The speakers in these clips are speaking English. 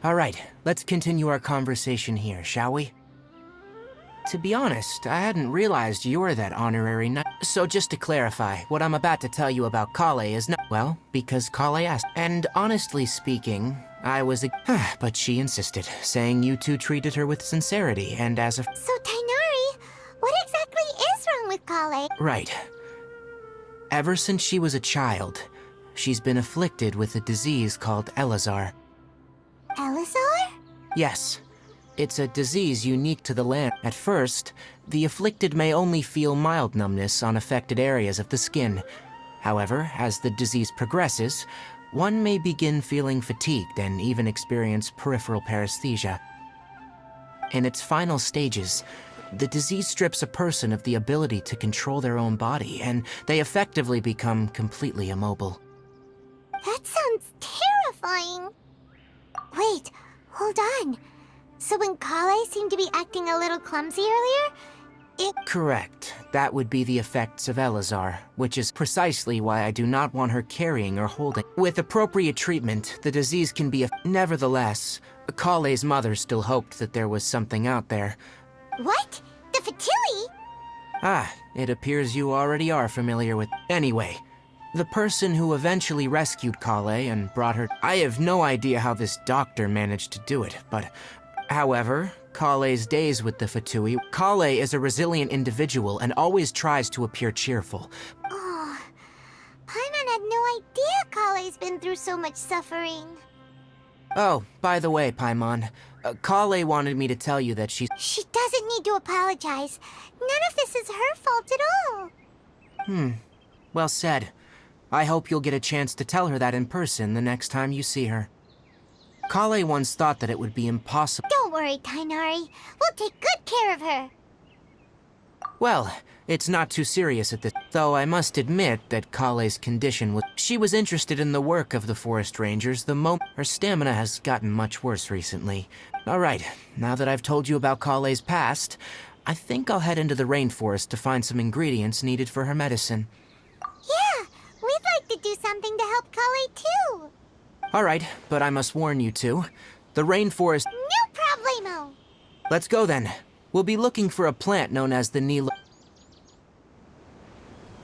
All right, let's continue our conversation here, shall we? To be honest, I hadn't realized you're that honorary knight. So just to clarify, what I'm about to tell you about Kale is not— well, because Kale asked. And honestly speaking, I was but she insisted, saying you two treated her with sincerity and as a— So, Tignari, what exactly is wrong with Kale? Right. Ever since she was a child, she's been afflicted with a disease called Elazar. Elazar? Yes. It's a disease unique to the land. At first, the afflicted may only feel mild numbness on affected areas of the skin. However, as the disease progresses, one may begin feeling fatigued and even experience peripheral paresthesia. In its final stages, the disease strips a person of the ability to control their own body, and they effectively become completely immobile. That sounds terrifying. Wait, hold on. So when Kale seemed to be acting a little clumsy earlier, Correct. That would be the effects of Elazar, which is precisely why I do not want her carrying or holding. With appropriate treatment, the disease can be Nevertheless, Kale's mother still hoped that there was something out there. What? The Fatui? Ah, it appears you already are familiar with— Anyway, the person who eventually rescued Kale and brought her— I have no idea how this doctor managed to do it, but— However, Kale's days with the Fatui— Kale is a resilient individual and always tries to appear cheerful. Oh, Paimon had no idea Kale's been through so much suffering. Oh, by the way, Paimon, Kale wanted me to tell you that she's— She doesn't need to apologize. None of this is her fault at all. Well said. I hope you'll get a chance to tell her that in person the next time you see her. Kale once thought that it would be impossible— Don't worry, Tignari. We'll take good care of her. Well, it's not too serious at this— Though I must admit that Kale's condition was— She was interested in the work of the forest rangers the moment— Her stamina has gotten much worse recently. Alright, now that I've told you about Kale's past, I think I'll head into the rainforest to find some ingredients needed for her medicine. Yeah, we'd like to do something to help Kale too. Alright, but I must warn you two. The rainforest— No problemo. Let's go then. We'll be looking for a plant known as the Nilo—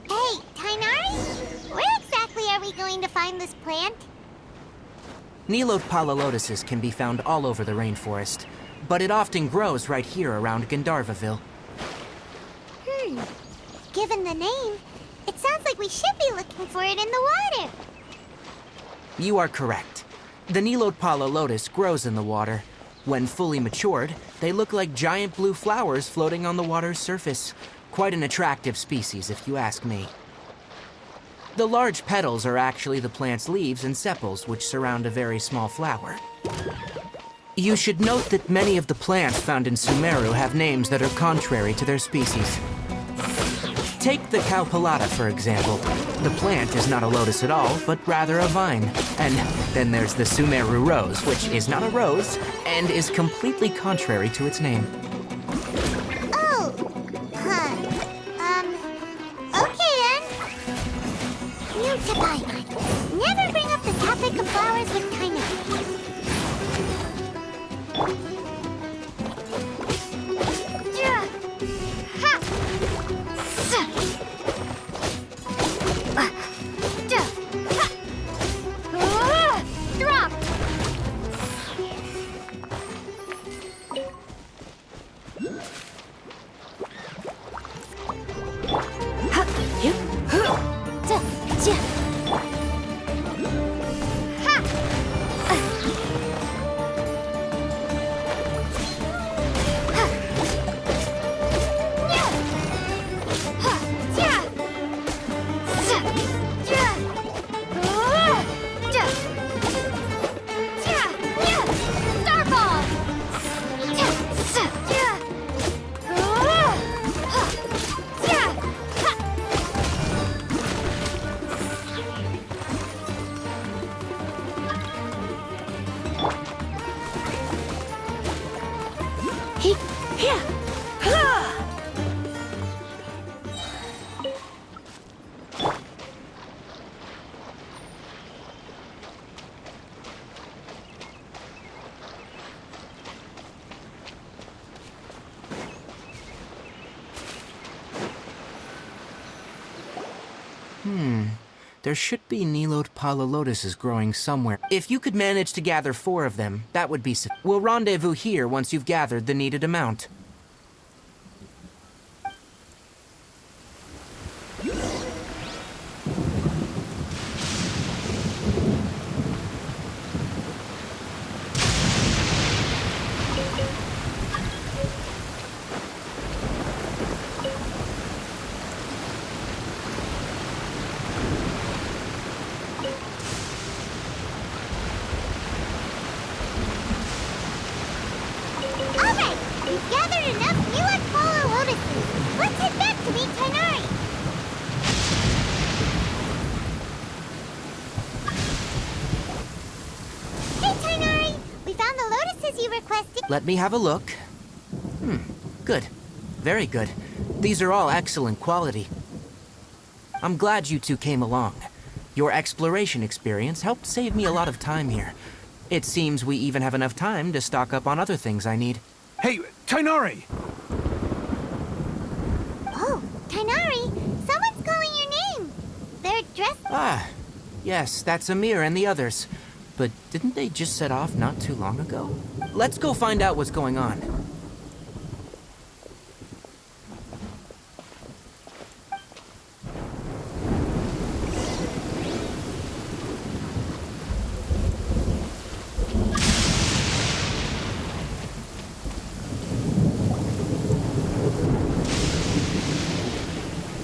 Hey, Tignari, where exactly are we going to find this plant? Nilotpala lotuses can be found all over the rainforest, but it often grows right here around Gandharvaville. Given the name, it sounds like we should be looking for it in the water. You are correct. The Nilotpala lotus grows in the water. When fully matured, they look like giant blue flowers floating on the water's surface. Quite an attractive species, if you ask me. The large petals are actually the plant's leaves and sepals, which surround a very small flower. You should note that many of the plants found in Sumeru have names that are contrary to their species. Take the Cowpelata, for example. The plant is not a lotus at all, but rather a vine. And then there's the Sumeru rose, which is not a rose, and is completely contrary to its name. Oh, okay then. Note to Paimon. Never bring up the topic of flowers with Tignari. There should be Nilode lotuses growing somewhere. If you could manage to gather 4 of them, that would be sufficient. We'll rendezvous here once you've gathered the needed amount. Alright, we've gathered enough Nilode lotuses. Let's head back to meet Tignari. Hey, Tignari! We found the lotuses you requested. Let me have a look. Good. Very good. These are all excellent quality. I'm glad you two came along. Your exploration experience helped save me a lot of time here. It seems we even have enough time to stock up on other things I need. Hey, Tignari! Oh, Tignari! Someone's calling your name! They're dressed... Ah, yes, that's Amir and the others. But didn't they just set off not too long ago? Let's go find out what's going on.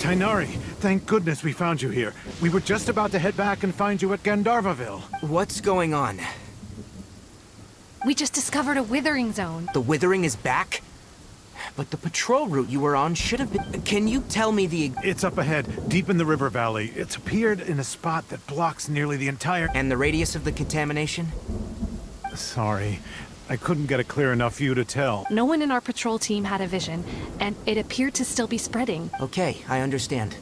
Tignari, thank goodness we found you here. We were just about to head back and find you at Gandharvaville. What's going on? We just discovered a withering zone. The withering is back? But the patrol route you were on should have been... Can you tell me the... It's up ahead, deep in the river valley. It's appeared in a spot that blocks nearly the entire... And the radius of the contamination? Sorry, I couldn't get it clear enough for you to tell. No one in our patrol team had a vision, and it appeared to still be spreading. Okay, I understand.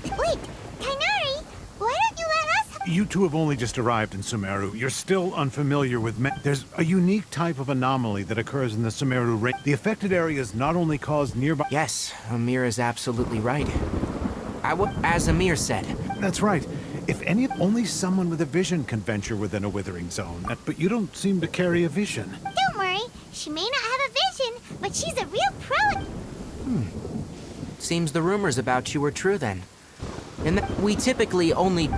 Wait, Tignari! Why don't you let us... You two have only just arrived in Sumeru. You're still unfamiliar with There's a unique type of anomaly that occurs in the Sumeru range. The affected areas not only cause nearby... Yes, Amir is absolutely right. As Amir said. That's right. If only someone with a vision can venture within a withering zone. But you don't seem to carry a vision. Don't worry, she may not have a vision, but she's a real pro... Seems the rumors about you were true then. And we typically only...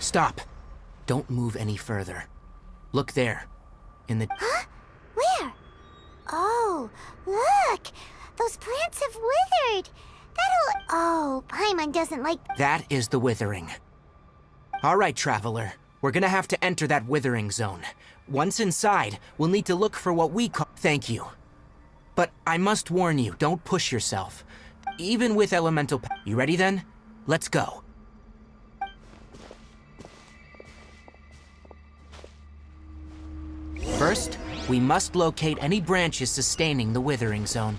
Stop. Don't move any further. Look there. In the... Huh? Where? Oh, look! Those plants have withered! That'll... Oh, Paimon doesn't like... That is the withering. All right, traveler. We're gonna have to enter that withering zone. Once inside, we'll need to look for what we call... Thank you. But I must warn you, don't push yourself. Even with elemental... You ready then? Let's go. First, we must locate any branches sustaining the withering zone.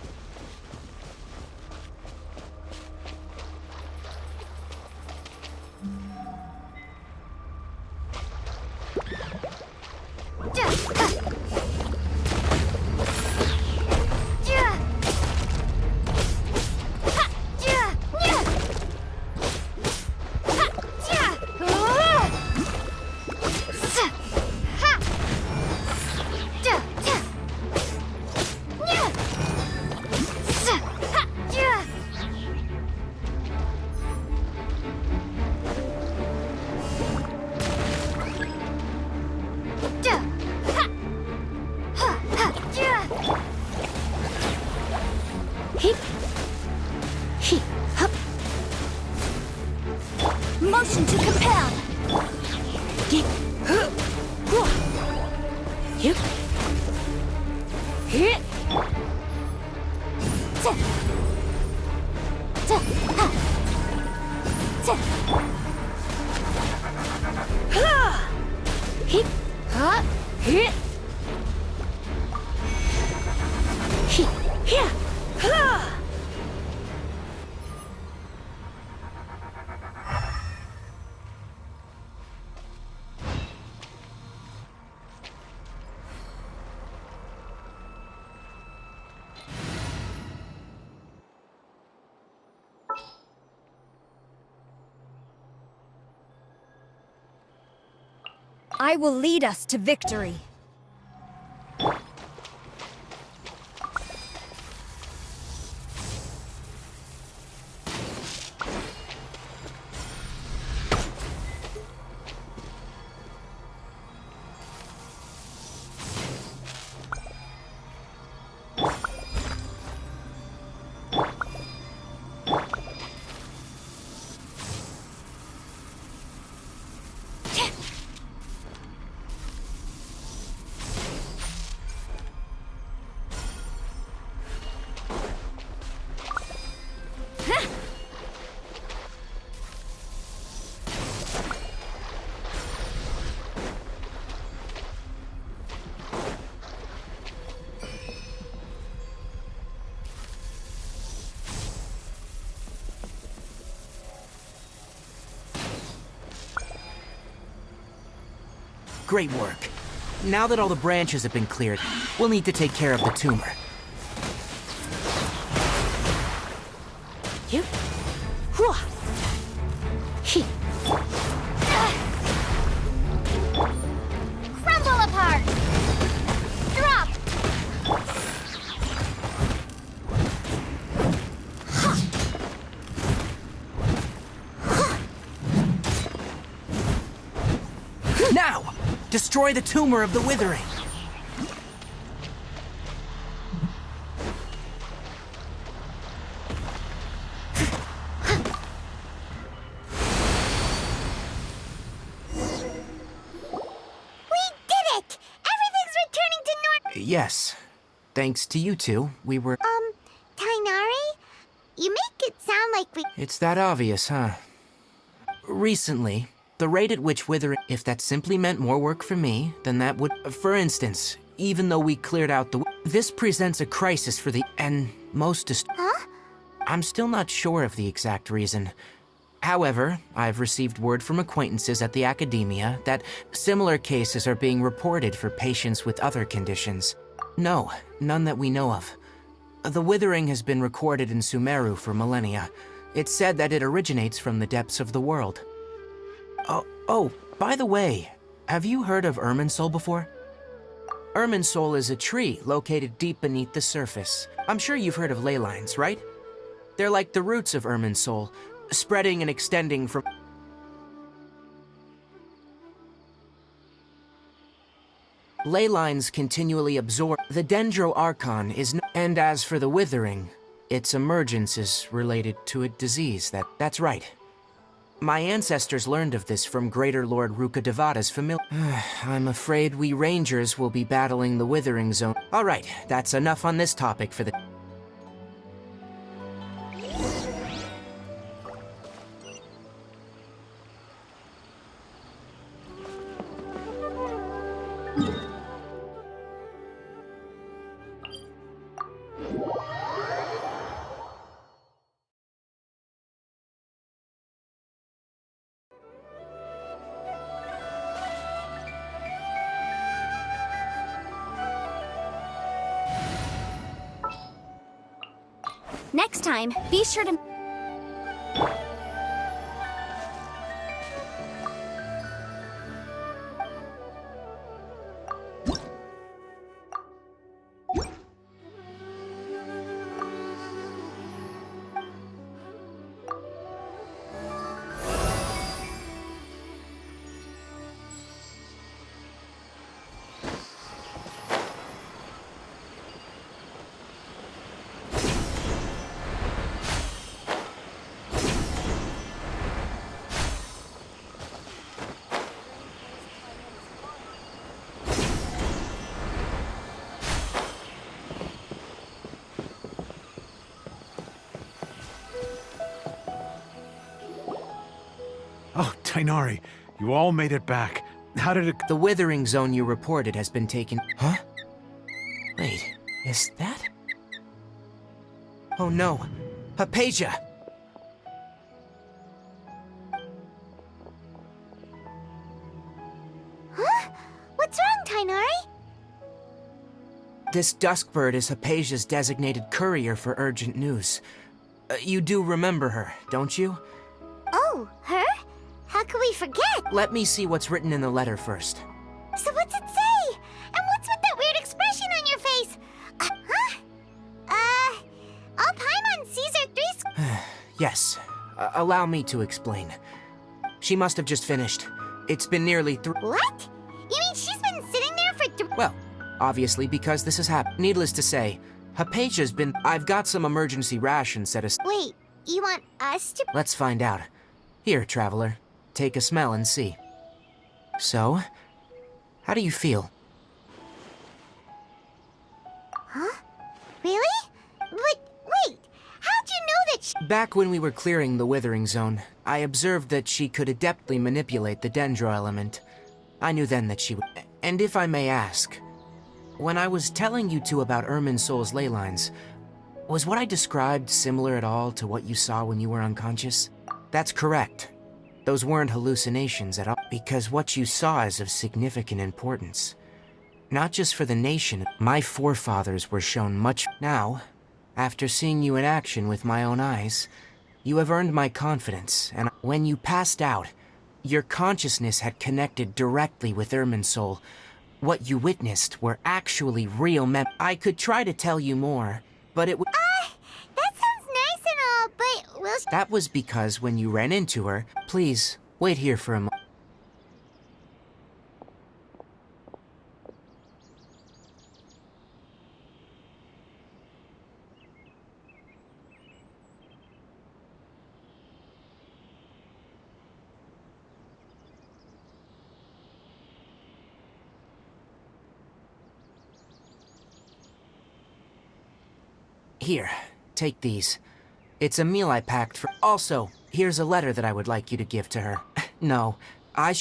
Motion to compel! Huh? Hit. Here. Ha! I will lead us to victory. Great work. Now that all the branches have been cleared, we'll need to take care of the tumor. You. Hua. He. Crumble apart! Drop! Now! Destroy the tumor of the withering! Yes. Thanks to you two, we were... Tignari? You make it sound like we... It's that obvious, huh? Recently, the rate at which withering... If that simply meant more work for me, then that would... For instance, even though we cleared out the... This presents a crisis for the... And most... Huh? I'm still not sure of the exact reason. However, I've received word from acquaintances at the academia that similar cases are being reported for patients with other conditions. No, none that we know of. The withering has been recorded in Sumeru for millennia. It's said that it originates from the depths of the world. Oh, by the way, have you heard of Irminsul before? Irminsul is a tree located deep beneath the surface. I'm sure you've heard of ley lines, right? They're like the roots of Irminsul, spreading and extending from... Ley lines continually absorb... The Dendroarchon is... And as for the withering, its emergence is related to a disease that's right. My ancestors learned of this from Greater Lord Rukadevada's familiar... I'm afraid we rangers will be battling the withering zone. Alright, that's enough on this topic for the... Next time, be sure to... Oh, Tignari, you all made it back. How did it... The withering zone you reported has been taken. Huh? Wait, is that? Oh no, Hypasia! Huh? What's wrong, Tignari? This duskbird is Hypasia's designated courier for urgent news. You do remember her, don't you? Oh, her? How could we forget? Let me see what's written in the letter first. So what's it say? And what's with that weird expression on your face? All Paimon Caesar 3 Yes, allow me to explain. She must have just finished. It's been nearly What? You mean she's been sitting there for Well, obviously because this has happened. Needless to say, Hypasia's been... I've got some emergency rations set aside. Wait, you want us to... Let's find out. Here, traveler. Take a smell and see. So, how do you feel? Huh? Really? But wait, how'd you know that she... Back when we were clearing the withering zone, I observed that she could adeptly manipulate the dendro element. I knew then that she would... And if I may ask, when I was telling you two about Irminsol's ley lines, was what I described similar at all to what you saw when you were unconscious? That's correct. Those weren't hallucinations at all, because what you saw is of significant importance. Not just for the nation, my forefathers were shown much. Now, after seeing you in action with my own eyes, you have earned my confidence, and when you passed out, your consciousness had connected directly with Irminsol. What you witnessed were actually real I could try to tell you more, but it would... That sounds nice and all, but will she... That was because when you ran into her... Please, wait here for a moment. Here, take these. It's a meal I packed for... Also, here's a letter that I would like you to give to her. No, I